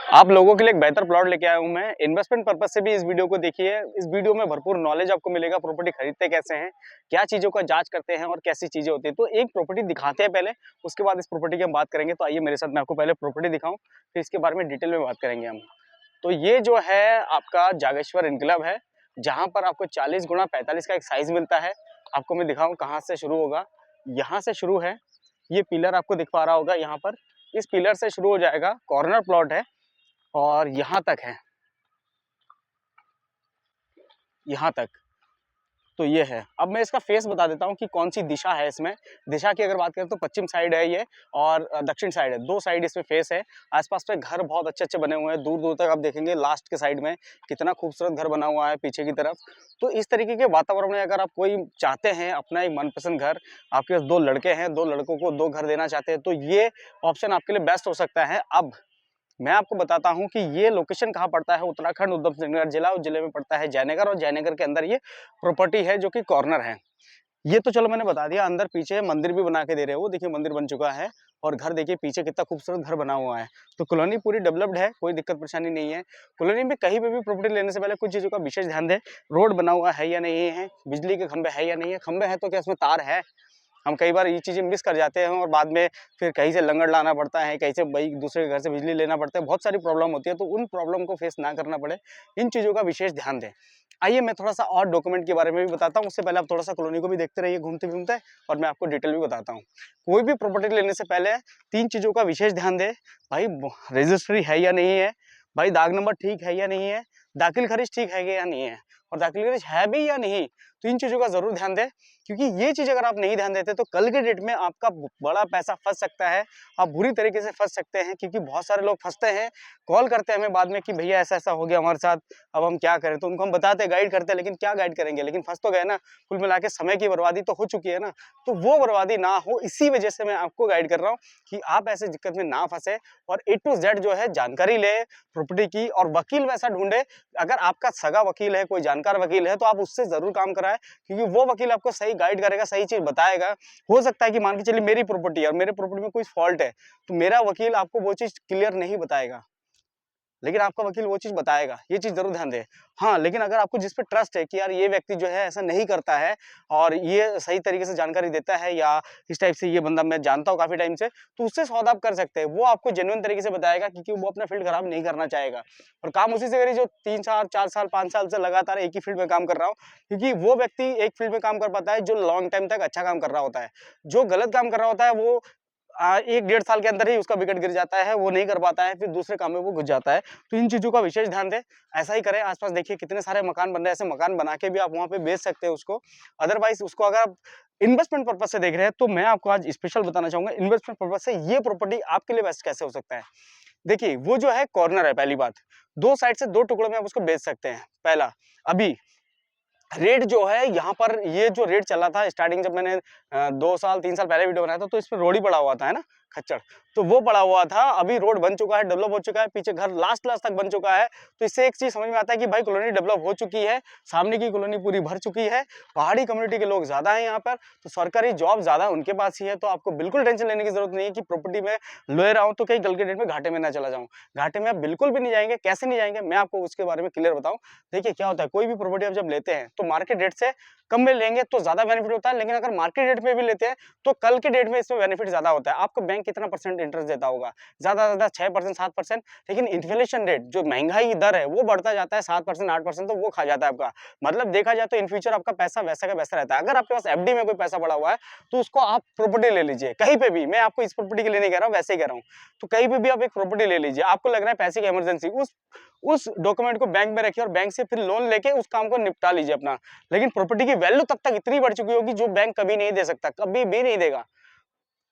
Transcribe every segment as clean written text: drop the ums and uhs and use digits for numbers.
आप लोगों के लिए एक बेहतर प्लॉट लेके आया हूं मैं। इन्वेस्टमेंट पर्पस से भी इस वीडियो को देखिए। इस वीडियो में भरपूर नॉलेज आपको मिलेगा। प्रॉपर्टी खरीदते कैसे हैं, क्या चीजों का जांच करते हैं और कैसी चीजें होती हैं। तो एक प्रॉपर्टी दिखाते हैं पहले, उसके बाद इस प्रॉपर्टी की हम बात करेंगे। तो आइए मेरे साथ, मैं आपको पहले प्रॉपर्टी दिखाऊं, फिर इसके बारे में डिटेल में बात करेंगे हम। तो ये जो है आपका जागेश्वर इनकलाब है, जहां पर आपको 40 गुणा 45 का एक साइज मिलता है। आपको मैं दिखाऊं कहाँ से शुरू होगा। यहाँ से शुरू है, ये पिलर आपको दिख पा रहा होगा। यहाँ पर इस पिलर से शुरू हो जाएगा, कॉर्नर प्लॉट है और यहाँ तक है, यहाँ तक। तो ये है। अब मैं इसका फेस बता देता हूँ कि कौन सी दिशा है इसमें। दिशा की अगर बात करें तो पश्चिम साइड है ये, और दक्षिण साइड है। दो साइड इसमें फेस है। आसपास में घर बहुत अच्छे अच्छे बने हुए हैं, दूर दूर तक आप देखेंगे लास्ट के साइड में कितना खूबसूरत घर बना हुआ है पीछे की तरफ। तो इस तरीके के वातावरण में अगर आप कोई चाहते हैं अपना एक मनपसंद घर, आपके पास दो लड़के हैं, दो लड़कों को दो घर देना चाहते हैं, तो ये ऑप्शन आपके लिए बेस्ट हो सकता है। अब मैं आपको बताता हूं कि ये लोकेशन कहाँ पड़ता है। उत्तराखंड, उधम सिंह नगर जिला, उस जिले में पड़ता है जयनगर, और जयनगर के अंदर ये प्रॉपर्टी है जो कि कॉर्नर है। ये तो चलो मैंने बता दिया। अंदर पीछे मंदिर भी बना के दे रहे हो, वो देखिए मंदिर बन चुका है। और घर देखिए पीछे कितना खूबसूरत घर बना हुआ है। तो कॉलोनी पूरी डेवलप्ड है, कोई दिक्कत परेशानी नहीं है। कॉलोनी में कहीं पे भी प्रॉपर्टी लेने से पहले कुछ चीजों का विशेष ध्यान दें। रोड बना हुआ है या नहीं है, बिजली के खंभे है या नहीं है। खंभे है तो क्या उसमें तार है? हम कई बार ये चीज़ें मिस कर जाते हैं और बाद में फिर कहीं से लंगड़ लाना पड़ता है, कहीं से भाई दूसरे के घर से बिजली लेना पड़ता है, बहुत सारी प्रॉब्लम होती है। तो उन प्रॉब्लम को फेस ना करना पड़े, इन चीज़ों का विशेष ध्यान दें। आइए मैं थोड़ा सा और डॉक्यूमेंट के बारे में भी बताता हूँ। उससे पहले आप थोड़ा सा कॉलोनी को भी देखते रहिए घूमते घूमते, और मैं आपको डिटेल भी बताता हूँ। कोई भी प्रॉपर्टी लेने से पहले 3 चीज़ों का विशेष ध्यान दें। भाई रजिस्ट्री है या नहीं है, भाई दाग नंबर ठीक है या नहीं है, दाखिल खारिज ठीक है या नहीं है, और दाखिल खारिज है भी या नहीं। तो इन चीज़ों का ज़रूर ध्यान दें, क्योंकि ये चीज़ अगर आप नहीं ध्यान देते तो कल के डेट में आपका बड़ा पैसा फंस सकता है। आप बुरी तरीके से फंस सकते हैं, क्योंकि बहुत सारे लोग फंसते हैं, कॉल करते हैं हमें बाद में कि भैया ऐसा ऐसा हो गया हमारे साथ, अब हम क्या करें। तो उनको हम बताते हैं, गाइड करते हैं, लेकिन क्या गाइड करेंगे, लेकिन फंस तो गए ना। कुल मिला के समय की बर्बादी तो हो चुकी है ना। तो वो बर्बादी ना हो, इसी वजह से मैं आपको गाइड कर रहा हूँ कि आप ऐसे दिक्कत में ना फंसे, और A to Z जो है जानकारी ले प्रॉपर्टी की, और वकील वैसा ढूंढे। अगर आपका सगा वकील है, कोई जानकार वकील है, तो आप उससे जरूर काम कराएं, क्योंकि वो वकील आपको सही गाइड करेगा, सही चीज बताएगा। हो सकता है कि मान के चलिए मेरी प्रॉपर्टी है और मेरे प्रॉपर्टी में कोई फॉल्ट है, तो मेरा वकील आपको वो चीज क्लियर नहीं बताएगा, लेकिन आपका वकील वो चीज बताएगा। ये चीज जरूर ध्यान दें। हाँ, लेकिन अगर आपको जिस पे ट्रस्ट है कि यार ये व्यक्ति जो है ऐसा नहीं करता है और ये सही तरीके से जानकारी देता है, या इस टाइप से ये बंदा मैं जानता हूँ काफी टाइम से, तो उससे सौदा आप कर सकते हैं। वो आपको जेन्युइन तरीके से बताएगा, क्योंकि वो अपना फील्ड खराब नहीं करना चाहेगा। और काम उसी से करिए जो 3 साल 4 साल 5 साल से लगातार एक ही फील्ड में काम कर रहा हो, क्योंकि वो व्यक्ति एक फील्ड में काम कर पाता है जो लॉन्ग टाइम तक अच्छा काम कर रहा होता है। जो गलत काम कर रहा होता है वो 1 डेढ़ साल के अंदर ही उसका विकेट गिर जाता है, वो नहीं कर पाता है, फिर दूसरे काम में वो घुस जाता है। तो इन चीज़ों का विशेष ध्यान दें। ऐसा ही करें। आस-पास देखिए कितने सारे मकान बन रहे हैं, ऐसे मकान बना के भी आप वहाँ पे बेच सकते हैं उसको। अदरवाइज़ उसको अगर आप इन्वेस्टमेंट पर्पज़ से देख रहे हैं, तो मैं आपको आज स्पेशल बताना चाहूँगा इन्वेस्टमेंट पर्पज़ से ये प्रॉपर्टी आपके लिए बेस्ट कैसे हो सकता है। देखिए, वो जो है कॉर्नर है, पहली बात। 2 साइड से 2 टुकड़ों में आप उसको बेच सकते हैं। पहला, अभी रेट जो है यहाँ पर, ये जो रेट चला था स्टार्टिंग, जब मैंने 2 साल 3 साल पहले वीडियो बनाया था, तो इसमें रोड ही पड़ा हुआ था, है ना, खच्चड़। तो वो पड़ा हुआ था। अभी रोड बन चुका है, डेवलप हो चुका है, पीछे घर लास्ट लास्ट तक बन चुका है। तो इससे एक चीज समझ में आता है कि भाई कॉलोनी डेवलप हो चुकी है, सामने की कॉलोनी पूरी भर चुकी है, पहाड़ी कम्युनिटी के लोग ज्यादा है यहाँ पर, तो सरकारी जॉब ज्यादा उनके पास ही है। तो आपको बिल्कुल टेंशन लेने की जरूरत नहीं है कि प्रॉपर्टी में ले रहा हूँ तो कहीं कल के डेट में घाटे में ना चला जाऊँ। घाटे में आप बिल्कुल भी नहीं जाएंगे। कैसे नहीं जाएंगे, मैं आपको उसके बारे में क्लियर बताऊँ। देखिए क्या होता है, कोई भी प्रॉपर्टी आप जब लेते हैं तो मार्केट रेट से कम में लेंगे तो ज्यादा बेनिफिट होता है, लेकिन अगर मार्केट रेट पे भी लेते हैं तो कल के डेट में इसमें बेनिफिट ज्यादा होता है। आपको बैंक कितना परसेंट इंटरेस्ट देता होगा? ज्यादा से ज्यादा 6% 7%। लेकिन इन्फ्लेशन रेट, जो महंगाई दर है, वो बढ़ता जाता है 7% 8%, तो वो खा जाता है आपका। मतलब देखा जाए तो इन फ्यूचर आपका पैसा वैसा का वैसा रहता है। अगर आपके पास एफडी में कोई पैसा पड़ा हुआ है तो उसको आप प्रॉपर्टी ले लीजिए कहीं पे भी। मैं आपको इस प्रॉपर्टी के लिए नहीं कह रहा हूँ, वैसे ही कह रहा हूँ। तो कहीं पे भी आप एक प्रॉपर्टी ले लीजिए। आपको लग रहा है पैसे की इमरजेंसी, उस डॉक्यूमेंट को बैंक में रखिए और बैंक से फिर लोन लेके उस काम को निपटा लीजिए अपना। लेकिन प्रॉपर्टी की वैल्यू तब तक इतनी बढ़ चुकी होगी जो बैंक कभी नहीं दे सकता, कभी भी नहीं देगा।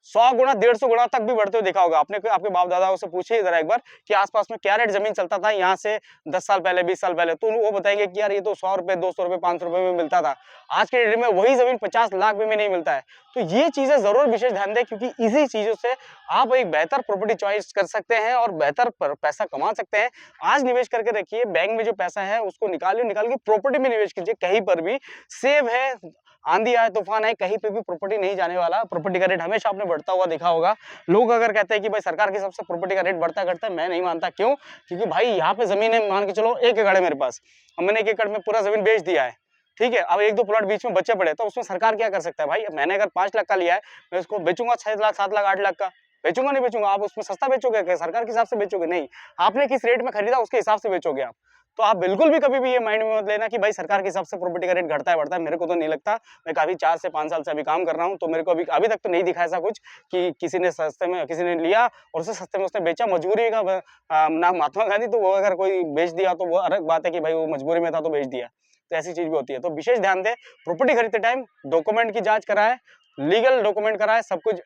100 गुना 150 गुना तक भी बढ़ते हुए देखा होगा आपने। आपके बाप दादाओं से पूछिए जरा एक बार कि आसपास में क्या रेट जमीन चलता था यहाँ से 10 साल पहले, 20 साल पहले, तो वो बताएंगे कि यार ये तो 100 रुपए, 200 रुपए, 500 रुपए में मिलता था। आज के डेट में वही जमीन 50 लाख में नहीं मिलता है। तो ये चीजें जरूर विशेष ध्यान दें, क्योंकि इसी चीजों से आप एक बेहतर प्रॉपर्टी चॉइस कर सकते हैं और बेहतर पैसा कमा सकते हैं। आज निवेश करके रखिए, बैंक में जो पैसा है उसको निकालिए, निकाल के प्रॉपर्टी में निवेश कीजिए। कहीं पर भी सेव है, आंधी आए तूफान आए कहीं पे भी प्रॉपर्टी नहीं जाने वाला। प्रॉपर्टी का रेट हमेशा आपने बढ़ता हुआ देखा होगा। लोग अगर कहते हैं कि भाई सरकार के हिसाब से प्रॉपर्टी का रेट बढ़ता घटता है, मैं नहीं मानता। क्यों? क्योंकि भाई यहाँ पे जमीन है, मान के चलो 1 एकड़ है मेरे पास, अब मैंने 1 एकड़ में पूरा जमीन बेच दिया है, ठीक है। अब 1-2 प्लॉट बीच में बचे पड़े, तो उसमें सरकार क्या कर सकता है भाई? मैंने अगर 5 लाख का लिया है, मैं उसको बेचूंगा 6 लाख 7 लाख 8 लाख का, बेचूंगा नहीं बेचूंगा? आप उसमें सस्ता बेचोगे क्या? सरकार के हिसाब से बेचोगे? नहीं, आपने किस रेट में खरीदा उसके हिसाब से बेचोगे आप। तो आप बिल्कुल भी कभी भी ये माइंड में मत लेना कि भाई सरकार के हिसाब से प्रॉपर्टी का रेट घटता है बढ़ता है। मेरे को तो नहीं लगता। मैं काफी 4 से 5 साल से अभी काम कर रहा हूँ, तो मेरे को अभी अभी तक तो नहीं दिखा ऐसा कुछ कि किसी ने सस्ते में किसी ने लिया और उसे सस्ते में उसने बेचा। मजबूरी का ना महात्मा गांधी, तो वो अगर कोई बेच दिया तो वो अलग बात है कि भाई वो मजबूरी में था तो बेच दिया। तो ऐसी चीज भी होती है। तो विशेष ध्यान दें, प्रॉपर्टी खरीदते टाइम डॉक्यूमेंट की जांच कराएं, लीगल डॉक्यूमेंट कराएं, सब कुछ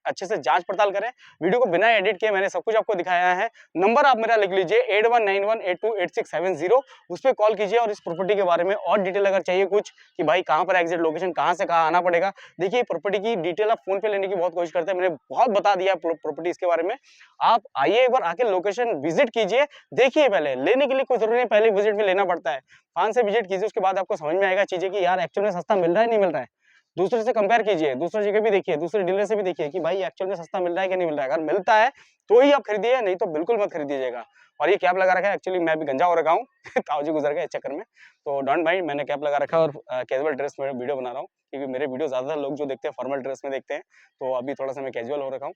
अच्छे से जांच पड़ताल करें। वीडियो को बिना एडिट किए मैंने सब कुछ आपको दिखाया है। नंबर आप मेरा लिख लीजिए 8191828670, उस पर कॉल कीजिए और इस प्रॉपर्टी के बारे में और डिटेल अगर चाहिए कुछ कि भाई कहाँ पर एग्जैक्ट लोकेशन, कहाँ से कहाँ आना पड़ेगा। देखिए प्रॉपर्टी की डिटेल आप फोन पे लेने की बहुत कोशिश करते हैं, मैंने बहुत बता दिया प्रॉपर्टीज के बारे में। आप आइए एक बार आके लोकेशन विजिट कीजिए, देखिए। पहले लेने के लिए कोई जरूरी नहीं पहले विजिट में लेना पड़ता है। 5 से विजिट कीजिए, उसके बाद आपको समझ में आएगा चीजें कि यार एक्चुअल में सस्ता मिल रहा है नहीं मिल रहा है। दूसरे से कंपेयर कीजिए, दूसरी जगह भी देखिए, दूसरे डीलर से भी देखिए कि भाई एक्चुअल में सस्ता मिल रहा है कि नहीं मिल रहा है। अगर मिलता है तो ही आप खरीदिए, नहीं तो बिल्कुल मत खरीदिएगा। और ये कैप लगा रखा है, एक्चुअली मैं भी गंजा हो रखा हूँ ताऊ जी गुजर गए इस चक्कर में, तो डोंट माइंड। मैंने कैप लगा रखा है और कैजुअल ड्रेस में वीडियो बना रहा हूँ, क्योंकि मेरे वीडियो ज्यादातर लोग जो देखते हैं फॉर्मल ड्रेस में देखते हैं, तो अभी थोड़ा सा मैं कैजुअल हो रखा हूँ।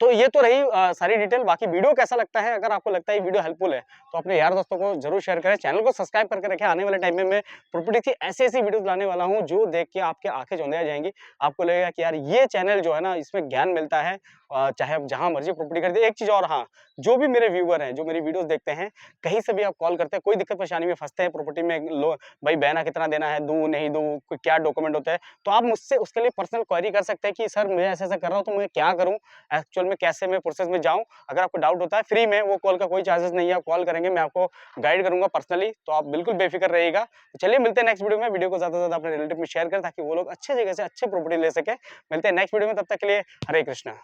तो ये तो रही सारी डिटेल। बाकी वीडियो कैसा लगता है, अगर आपको लगता है ये वीडियो हेल्पफुल है तो अपने यार दोस्तों को जरूर शेयर करें। चैनल को सब्सक्राइब करके रखें। आने वाले टाइम में मैं प्रॉपर्टी की ऐसी वीडियोस लाने वाला हूं जो देख के आपके आंखें चौंधिया जाएंगी। आपको लगेगा कि यार ये चैनल जो है ना, इसमें ज्ञान मिलता है। चाहे आप जहां मर्जी प्रॉपर्टी खरीदे। एक चीज और, हाँ, जो भी मेरे व्यूअर हैं, जो मेरी वीडियोस देखते हैं, कहीं से भी आप कॉल करते हैं, कोई दिक्कत परेशानी में फंसते हैं प्रॉपर्टी में, भाई बयाना कितना देना है, दूं नहीं दूं, क्या डॉक्यूमेंट होता है, तो आप मुझसे उसके लिए पर्सनल क्वेरी कर सकते हैं कि सर मैं ऐसा ऐसा कर रहा हूँ तो मैं क्या करूँ, एक्चुअल में कैसे मैं प्रोसेस में जाऊँ। अगर आपको डाउट होता है, फ्री में, वो कॉल का कोई चार्जेस नहीं है। आप कॉल करेंगे, मैं आपको गाइड करूंगा पर्सनली, तो आप बिल्कुल बेफिक्र रहिएगा। तो चलिए मिलते हैं नेक्स्ट वीडियो में। वीडियो को ज्यादा से ज्यादा अपने रिलेटिव में शेयर करें ताकि वो लोग अच्छे जगह से अच्छे प्रॉपर्टी ले सके। मिलते हैं नेक्स्ट वीडियो में, तब तक के लिए हरे कृष्णा।